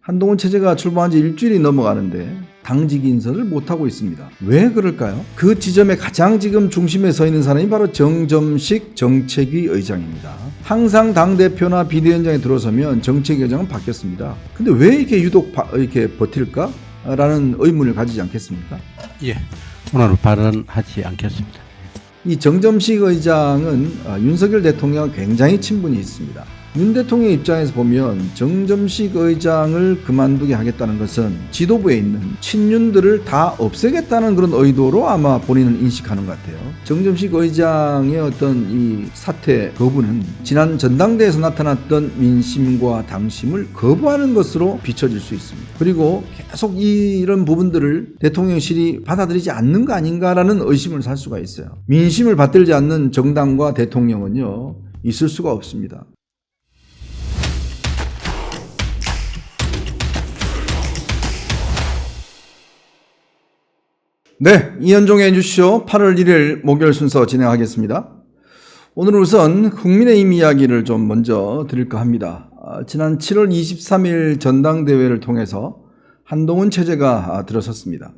한동훈 체제가 출범한 지 일주일이 넘어가는데 당직 인선을 못하고 있습니다. 왜 그럴까요? 그 지점에 가장 지금 중심에 서 있는 사람이 바로 정점식 정책위 의장입니다. 항상 당대표나 비대위원장에 들어서면 정책위 의장은 바뀌었습니다. 근데 왜 이렇게 유독 이렇게 버틸까? 라는 의문을 가지지 않겠습니까? 예, 오늘 발언하지 않겠습니다. 이 정점식 의장은 윤석열 대통령과 굉장히 친분이 있습니다. 윤 대통령 입장에서 보면 정점식 의장을 그만두게 하겠다는 것은 지도부에 있는 친윤들을 다 없애겠다는 그런 의도로 아마 본인은 인식하는 것 같아요. 정점식 의장의 어떤 이 사퇴 거부는 지난 전당대회에서 나타났던 민심과 당심을 거부하는 것으로 비춰질 수 있습니다. 그리고 계속 이런 부분들을 대통령실이 받아들이지 않는 거 아닌가라는 의심을 살 수가 있어요. 민심을 받들지 않는 정당과 대통령은요, 있을 수가 없습니다. 네, 이현종의 뉴스쇼 8월 1일 목요일 순서 진행하겠습니다. 오늘은 우선 국민의힘 이야기를 좀 먼저 드릴까 합니다. 지난 7월 23일 전당대회를 통해서 한동훈 체제가 들어섰습니다.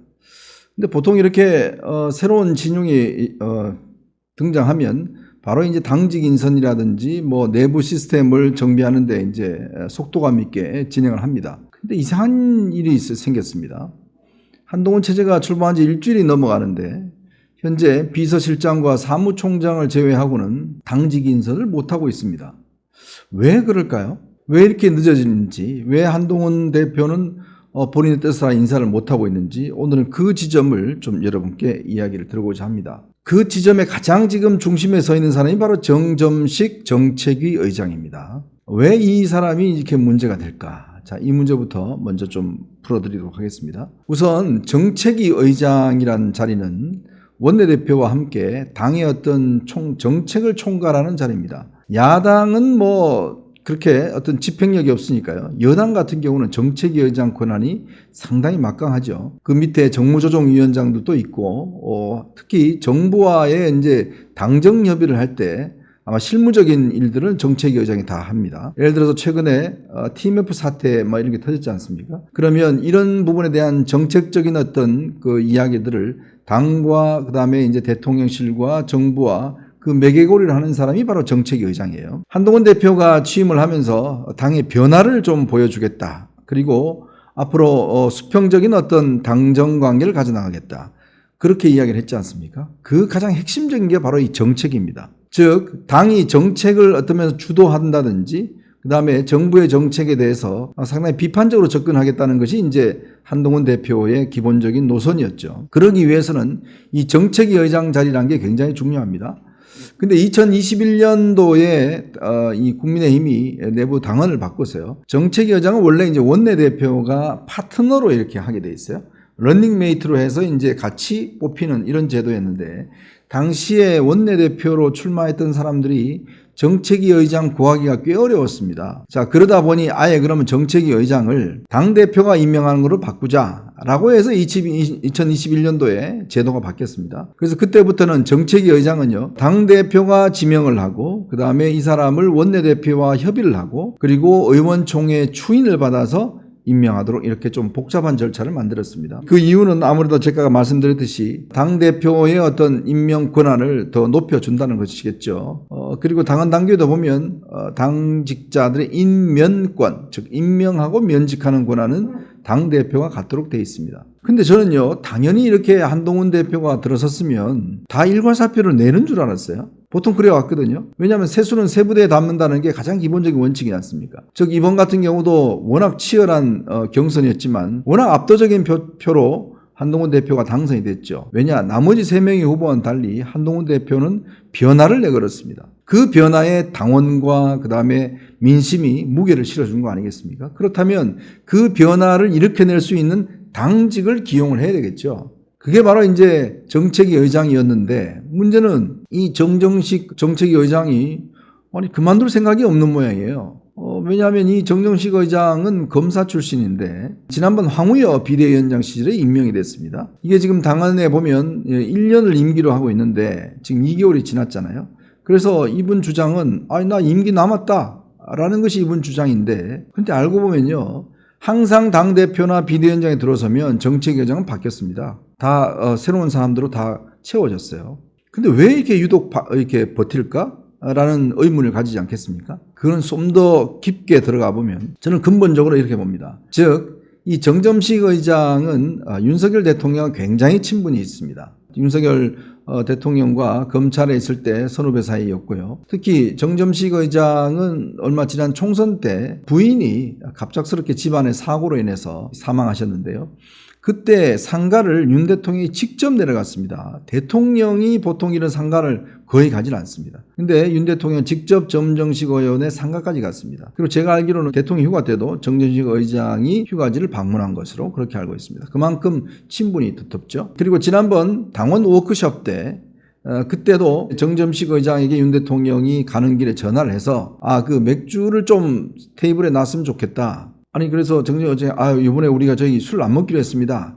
근데 보통 이렇게 새로운 진영이 등장하면 바로 이제 당직 인선이라든지 뭐 내부 시스템을 정비하는데 이제 속도감 있게 진행을 합니다. 근데 이상한 일이 생겼습니다. 한동훈 체제가 출범한 지 일주일이 넘어가는데 현재 비서실장과 사무총장을 제외하고는 당직 인선을 못하고 있습니다. 왜 그럴까요? 왜 이렇게 늦어지는지, 왜 한동훈 대표는 본인의 뜻으로 인사를 못하고 있는지 오늘은 그 지점을 좀 여러분께 이야기를 들어보고자 합니다. 그 지점에 가장 지금 중심에 서 있는 사람이 바로 정점식 정책위 의장입니다. 왜 이 사람이 이렇게 문제가 될까? 자, 이 문제부터 먼저 좀 풀어드리도록 하겠습니다. 우선 정책위 의장이란 자리는 원내대표와 함께 당의 어떤 정책을 총괄하는 자리입니다. 야당은 뭐 그렇게 어떤 집행력이 없으니까요. 여당 같은 경우는 정책위 의장 권한이 상당히 막강하죠. 그 밑에 정무조정위원장들도 있고, 특히 정부와의 이제 당정 협의를 할 때 아마 실무적인 일들은 정책위 의장이 다 합니다. 예를 들어서 최근에 TMF 사태 뭐 이런 게 터졌지 않습니까? 그러면 이런 부분에 대한 정책적인 어떤 그 이야기들을 당과 그다음에 이제 대통령실과 정부와 그 매개고리를 하는 사람이 바로 정책위 의장이에요. 한동훈 대표가 취임을 하면서 당의 변화를 좀 보여주겠다. 그리고 앞으로 수평적인 어떤 당정 관계를 가져나가겠다. 그렇게 이야기를 했지 않습니까? 그 가장 핵심적인 게 바로 이 정책입니다. 즉 당이 정책을 어떤 면에서 주도한다든지 그다음에 정부의 정책에 대해서 상당히 비판적으로 접근하겠다는 것이 이제 한동훈 대표의 기본적인 노선이었죠. 그러기 위해서는 이 정책위 의장 자리라는 게 굉장히 중요합니다. 근데 2021년도에 이 국민의힘이 내부 당헌을 바꿨어요. 정책위 의장은 원래 이제 원내대표가 파트너로 이렇게 하게 돼 있어요. 런닝메이트로 해서 이제 같이 뽑히는 이런 제도였는데 당시에 원내대표로 출마했던 사람들이 정책위 의장 구하기가 꽤 어려웠습니다. 자, 그러다 보니 아예 그러면 정책위 의장을 당대표가 임명하는 걸로 바꾸자라고 해서 2021년도에 제도가 바뀌었습니다. 그래서 그때부터는 정책위 의장은요, 당대표가 지명을 하고 그 다음에 이 사람을 원내대표와 협의를 하고 그리고 의원총회 추인을 받아서 임명하도록 이렇게 좀 복잡한 절차를 만들었습니다. 그 이유는 아무래도 제가 말씀드렸듯이 당대표의 어떤 임명 권한을 더 높여준다는 것이겠죠. 그리고 당헌 단계도 보면 당직자들의 임면권, 즉 임명하고 면직하는 권한은 당대표가 갖도록 되어 있습니다. 근데 저는요, 당연히 이렇게 한동훈 대표가 들어섰으면 다 일괄사표를 내는 줄 알았어요. 보통 그래 왔거든요. 왜냐하면 세수는 세부대에 담는다는 게 가장 기본적인 원칙이지 않습니까? 즉 이번 같은 경우도 워낙 치열한 경선이었지만 워낙 압도적인 표로 한동훈 대표가 당선이 됐죠. 왜냐? 나머지 3명의 후보와는 달리 한동훈 대표는 변화를 내걸었습니다. 그 변화에 당원과 그 다음에 민심이 무게를 실어준 거 아니겠습니까? 그렇다면 그 변화를 일으켜낼 수 있는 당직을 기용을 해야 되겠죠. 그게 바로 이제 정책위 의장이었는데 문제는 이 정정식 정책위 의장이 그만둘 생각이 없는 모양이에요. 왜냐하면 이 정정식 의장은 검사 출신인데 지난번 황우여 비대위원장 시절에 임명이 됐습니다. 이게 지금 당헌에 보면 1년을 임기로 하고 있는데 지금 2개월이 지났잖아요. 그래서 이분 주장은 나 임기 남았다 라는 것이 이분 주장인데 근데 알고 보면요, 항상 당대표나 비대위원장이 들어서면 정책위원장은 바뀌었습니다. 다 새로운 사람들로 다 채워졌어요. 근데 왜 이렇게 유독 이렇게 버틸까? 라는 의문을 가지지 않겠습니까? 그건 좀 더 깊게 들어가 보면 저는 근본적으로 이렇게 봅니다. 즉 이 정점식 의장은 윤석열 대통령과 굉장히 친분이 있습니다. 윤석열 대통령과 검찰에 있을 때 선후배 사이였고요. 특히 정점식 의장은 얼마 지난 총선 때 부인이 갑작스럽게 집안의 사고로 인해서 사망하셨는데요. 그때 상가를 윤 대통령이 직접 내려갔습니다. 대통령이 보통 이런 상가를 거의 가지는 않습니다. 근데 윤 대통령은 직접 정점식 의원의 상가까지 갔습니다. 그리고 제가 알기로는 대통령 휴가 때도 정점식 의장이 휴가지를 방문한 것으로 그렇게 알고 있습니다. 그만큼 친분이 두텁죠. 그리고 지난번 당원 워크숍 때 그때도 정점식 의장에게 윤 대통령이 가는 길에 전화를 해서 그 맥주를 좀 테이블에 놨으면 좋겠다. 아니 그래서 정점식 의장이 이번에 우리가 저희 술 안 먹기로 했습니다.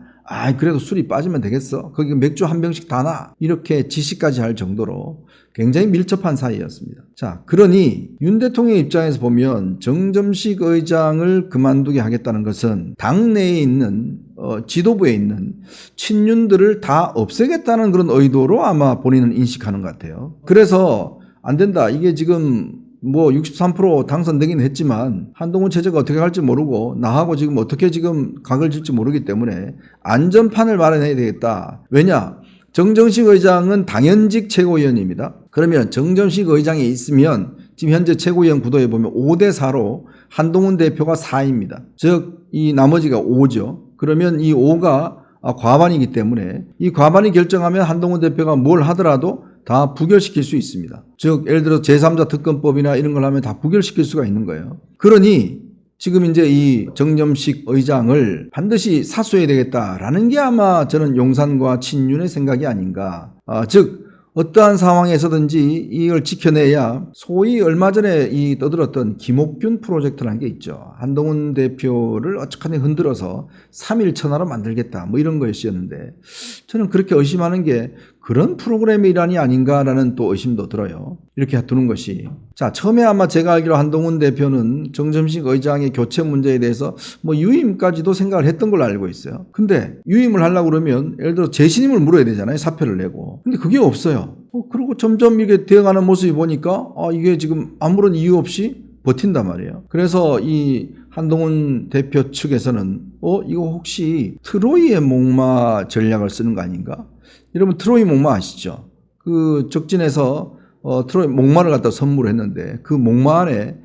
그래도 술이 빠지면 되겠어. 거기 맥주 한 병씩 다 놔. 이렇게 지시까지 할 정도로 굉장히 밀접한 사이였습니다. 자, 그러니 윤 대통령 입장에서 보면 정점식 의장을 그만두게 하겠다는 것은 당내에 있는 지도부에 있는 친윤들을 다 없애겠다는 그런 의도로 아마 본인은 인식하는 것 같아요. 그래서 안 된다. 이게 지금 63% 당선되긴 했지만 한동훈 체제가 어떻게 할지 모르고 나하고 지금 어떻게 지금 각을 질지 모르기 때문에 안전판을 마련해야 되겠다. 왜냐? 정점식 의장은 당연직 최고위원입니다. 그러면 정점식 의장이 있으면 지금 현재 최고위원 구도에 보면 5대4로 한동훈 대표가 4입니다. 즉 이 나머지가 5죠. 그러면 이 5가 과반이기 때문에 이 과반이 결정하면 한동훈 대표가 뭘 하더라도 다 부결시킬 수 있습니다. 즉 예를 들어 제3자 특검법이나 이런 걸 하면 다 부결시킬 수가 있는 거예요. 그러니 지금 이제 이 정점식 의장을 반드시 사수해야 되겠다라는 게 아마 저는 용산과 친윤의 생각이 아닌가. 즉 어떠한 상황에서든지 이걸 지켜내야 소위 얼마 전에 이 떠들었던 김옥균 프로젝트라는 게 있죠. 한동훈 대표를 어쩌하니 흔들어서 3일 천하로 만들겠다 뭐 이런 것이었는데 저는 그렇게 의심하는 게 그런 프로그램의 일환이 아닌가라는 또 의심도 들어요. 이렇게 두는 것이. 자, 처음에 아마 제가 알기로 한동훈 대표는 정점식 의장의 교체 문제에 대해서 유임까지도 생각을 했던 걸로 알고 있어요. 근데 유임을 하려고 그러면 예를 들어 재신임을 물어야 되잖아요. 사표를 내고. 근데 그게 없어요. 그리고 점점 이게 되어가는 모습이 보니까 이게 지금 아무런 이유 없이 버틴단 말이에요. 그래서 이 한동훈 대표 측에서는 이거 혹시 트로이의 목마 전략을 쓰는 거 아닌가? 여러분 트로이 목마 아시죠? 그 적진에서 트로이 목마를 갖다 선물했는데 그 목마 안에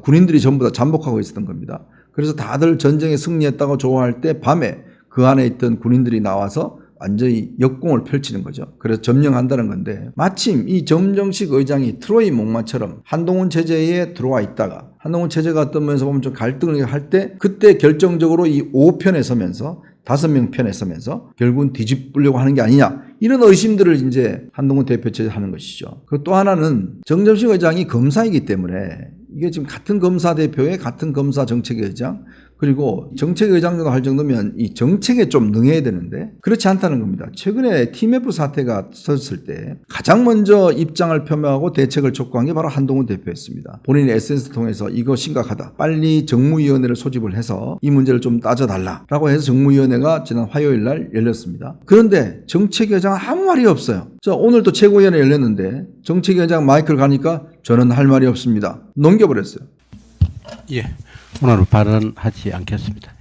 군인들이 전부 다 잠복하고 있었던 겁니다. 그래서 다들 전쟁에 승리했다고 좋아할 때 밤에 그 안에 있던 군인들이 나와서 완전히 역공을 펼치는 거죠. 그래서 점령한다는 건데 마침 이 정점식 의장이 트로이 목마처럼 한동훈 체제에 들어와 있다가 한동훈 체제가 어떤 면에서 보면 좀 갈등을 할 때 그때 결정적으로 이 5편에 서면서 5명 편에 서면서 결국은 뒤집으려고 하는 게 아니냐 이런 의심들을 이제 한동훈 대표 체제 하는 것이죠. 그리고 또 하나는 정점식 의장이 검사이기 때문에 이게 지금 같은 검사 대표의 같은 검사 정책의장 그리고 정책의장도 할 정도면 이 정책에 좀 능해야 되는데 그렇지 않다는 겁니다. 최근에 TMF 사태가 터졌을 때 가장 먼저 입장을 표명하고 대책을 촉구한 게 바로 한동훈 대표였습니다. 본인의 SNS 통해서 이거 심각하다. 빨리 정무위원회를 소집을 해서 이 문제를 좀 따져달라라고 해서 정무위원회가 지난 화요일 날 열렸습니다. 그런데 정책위원장은 아무 말이 없어요. 오늘도 최고위원회 열렸는데 정책위원장 마이크를 가니까 저는 할 말이 없습니다. 넘겨버렸어요. 예, 오늘 발언하지 않겠습니다.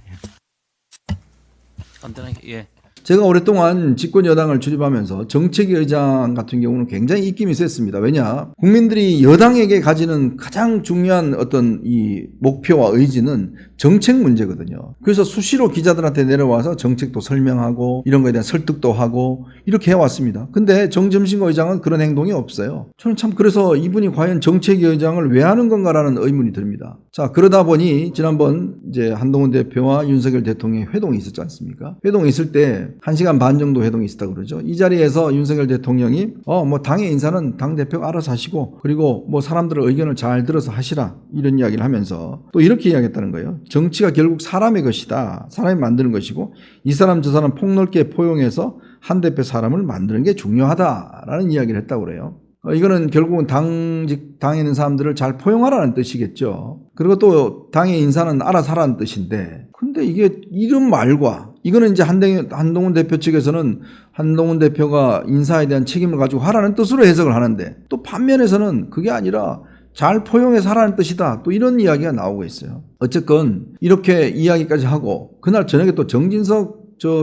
간단하게 예. 제가 오랫동안 집권 여당을 출입하면서 정책위 의장 같은 경우는 굉장히 입김이 셌습니다. 왜냐? 국민들이 여당에게 가지는 가장 중요한 어떤 이 목표와 의지는 정책 문제거든요. 그래서 수시로 기자들한테 내려와서 정책도 설명하고 이런 거에 대한 설득도 하고 이렇게 해왔습니다. 근데 정점식 의장은 그런 행동이 없어요. 저는 참 그래서 이분이 과연 정책위 의장을 왜 하는 건가라는 의문이 듭니다. 자, 그러다 보니 지난번 이제 한동훈 대표와 윤석열 대통령의 회동이 있었지 않습니까? 회동이 있을 때 1시간 반 정도 회동이 있었다고 그러죠. 이 자리에서 윤석열 대통령이 당의 인사는 당대표가 알아서 하시고 그리고 사람들의 의견을 잘 들어서 하시라 이런 이야기를 하면서 또 이렇게 이야기했다는 거예요. 정치가 결국 사람의 것이다. 사람이 만드는 것이고 이 사람 저 사람 폭넓게 포용해서 한 대표 사람을 만드는 게 중요하다라는 이야기를 했다고 그래요. 이거는 결국은 당에 있는 사람들을 잘 포용하라는 뜻이겠죠. 그리고 또 당의 인사는 알아서 하라는 뜻인데, 근데 이게 이름 말과, 이거는 이제 한동훈 대표 측에서는 한동훈 대표가 인사에 대한 책임을 가지고 하라는 뜻으로 해석을 하는데, 또 반면에서는 그게 아니라 잘 포용해서 하라는 뜻이다, 또 이런 이야기가 나오고 있어요. 어쨌건 이렇게 이야기까지 하고 그날 저녁에 또 정진석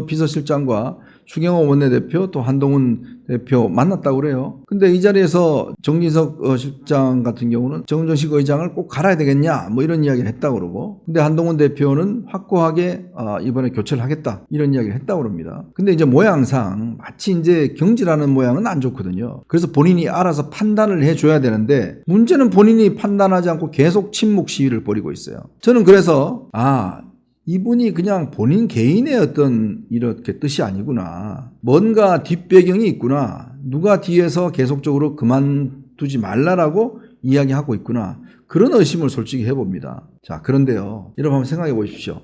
비서실장과 추경호 원내대표 또 한동훈 대표 만났다고 그래요. 근데 이 자리에서 정진석 실장 같은 경우는 정은정식 의장을 꼭 갈아야 되겠냐 뭐 이런 이야기를 했다고 그러고, 근데 한동훈 대표는 확고하게 이번에 교체를 하겠다 이런 이야기를 했다고 그럽니다. 근데 이제 모양상 마치 이제 경질하는 모양은 안 좋거든요. 그래서 본인이 알아서 판단을 해줘야 되는데, 문제는 본인이 판단하지 않고 계속 침묵 시위를 벌이고 있어요. 저는 그래서 이분이 그냥 본인 개인의 어떤 이렇게 뜻이 아니구나, 뭔가 뒷배경이 있구나, 누가 뒤에서 계속적으로 그만두지 말라라고 이야기하고 있구나, 그런 의심을 솔직히 해봅니다. 자, 그런데요, 여러분 한번 생각해 보십시오.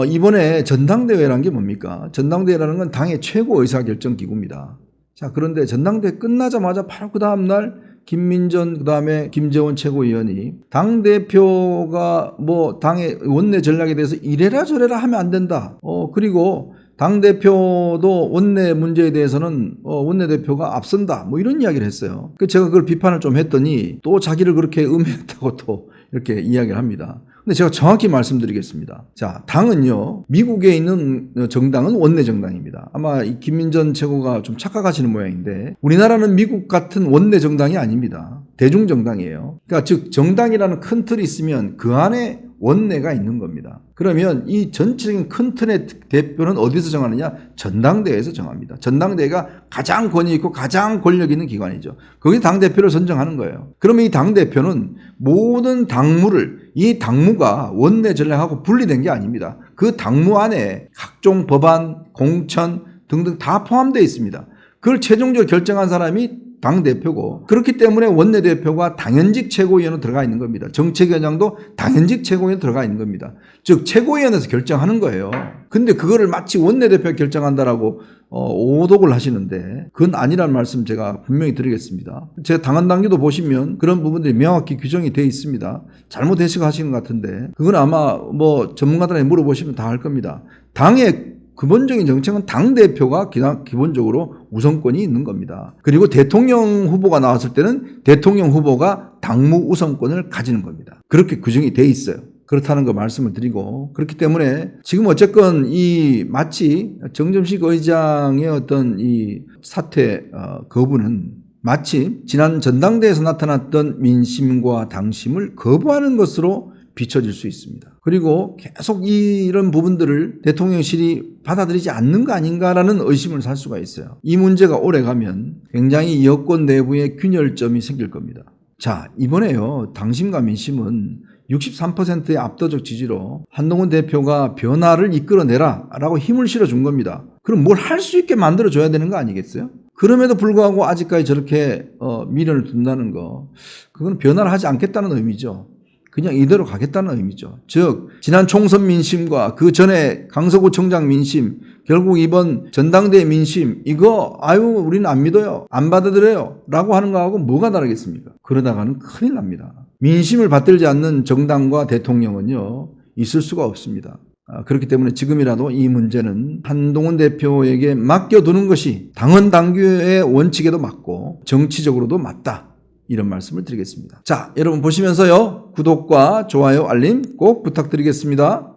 이번에 전당대회라는 게 뭡니까? 전당대회라는 건 당의 최고 의사결정기구입니다. 자, 그런데 전당대회 끝나자마자 바로 그 다음날 김민전 그다음에 김재원 최고위원이 당대표가 뭐 당의 원내 전략에 대해서 이래라 저래라 하면 안 된다. 그리고 당대표도 원내 문제에 대해서는 원내대표가 앞선다, 뭐 이런 이야기를 했어요. 제가 그걸 비판을 좀 했더니 또 자기를 그렇게 음해했다고 또 이렇게 이야기를 합니다. 근데 제가 정확히 말씀드리겠습니다. 자, 당은요, 미국에 있는 정당은 원내 정당입니다. 아마 이 김민전 최고가 좀 착각하시는 모양인데, 우리나라는 미국 같은 원내 정당이 아닙니다. 대중 정당이에요. 그러니까 즉 정당이라는 큰 틀이 있으면 그 안에 원내가 있는 겁니다. 그러면 이 전체적인 큰 틀의 대표는 어디서 정하느냐? 전당대회에서 정합니다. 전당대회가 가장 권위 있고 가장 권력 있는 기관이죠. 거기 당대표를 선정하는 거예요. 그러면 이 당대표는 모든 당무를, 이 당무가 원내 전략하고 분리된 게 아닙니다. 그 당무 안에 각종 법안, 공천 등등 다 포함되어 있습니다. 그걸 최종적으로 결정한 사람이 당대표고, 그렇기 때문에 원내대표가 당연직 최고위원으로 들어가 있는 겁니다. 정책위원장도 당연직 최고위원으로 들어가 있는 겁니다. 즉 최고위원회에서 결정하는 거예요. 근데 그거를 마치 원내대표가 결정한다라고 오독을 하시는데, 그건 아니라는 말씀 제가 분명히 드리겠습니다. 제 당헌당규도 보시면 그런 부분들이 명확히 규정이 되어 있습니다. 잘못 해석하시는 것 같은데, 그건 아마 뭐 전문가들한테 물어보시면 다 할 겁니다. 당의 근본적인 정책은 당대표가 기본적으로 우선권이 있는 겁니다. 그리고 대통령 후보가 나왔을 때는 대통령 후보가 당무 우선권을 가지는 겁니다. 그렇게 규정이 돼 있어요. 그렇다는 거 말씀을 드리고, 그렇기 때문에 지금 어쨌건 이 마치 정점식 의장의 어떤 이 사퇴 거부는 마치 지난 전당대회에서 나타났던 민심과 당심을 거부하는 것으로 비춰질 수 있습니다. 그리고 계속 이런 부분들을 대통령실이 받아들이지 않는 거 아닌가라는 의심을 살 수가 있어요. 이 문제가 오래가면 굉장히 여권 내부에 균열점이 생길 겁니다. 자, 이번에요, 당심과 민심은 63%의 압도적 지지로 한동훈 대표가 변화를 이끌어내라 라고 힘을 실어준 겁니다. 그럼 뭘 할 수 있게 만들어줘야 되는 거 아니겠어요? 그럼에도 불구하고 아직까지 저렇게 미련을 둔다는 거, 그건 변화를 하지 않겠다는 의미죠. 그냥 이대로 가겠다는 의미죠. 즉 지난 총선 민심과 그 전에 강서구청장 민심, 결국 이번 전당대회 민심, 이거 우리는 안 믿어요, 안 받아들여요 라고 하는 거하고 뭐가 다르겠습니까? 그러다가는 큰일 납니다. 민심을 받들지 않는 정당과 대통령은요 있을 수가 없습니다. 그렇기 때문에 지금이라도 이 문제는 한동훈 대표에게 맡겨두는 것이 당헌당규의 원칙에도 맞고 정치적으로도 맞다, 이런 말씀을 드리겠습니다. 자, 여러분 보시면서요, 구독과 좋아요, 알림 꼭 부탁드리겠습니다.